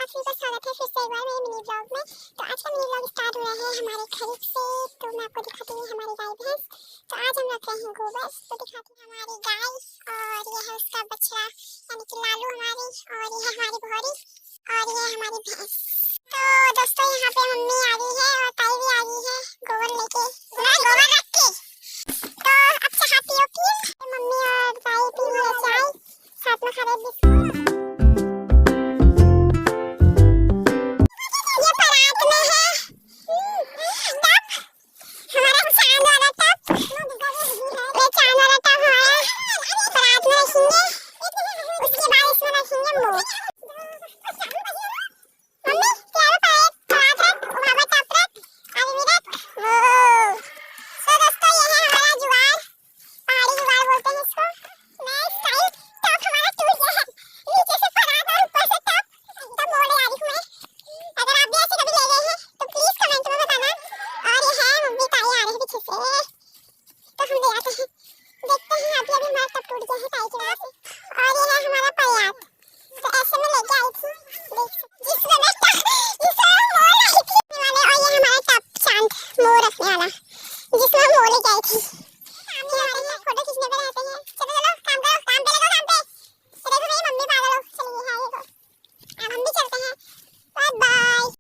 आप सभी का स्वागत है फिर से एक बार मेरे मिनी ब्लॉग में। तो आज का मिनी ब्लॉग स्टार्ट हो रहा है हमारे खरीफ से। तो मैं आपको दिखाती हूँ हमारी गाय भैंस। तो आज हम रख रहे हैं गोबर। तो दिखाती हूँ हमारी गाय और ये है उसका बछड़ा यानी कि लालू हमारी, और ये है हमारी भौरी और ये है हमारी भैंस। तो दोस्तों यहाँ पे मम्मी आ गई है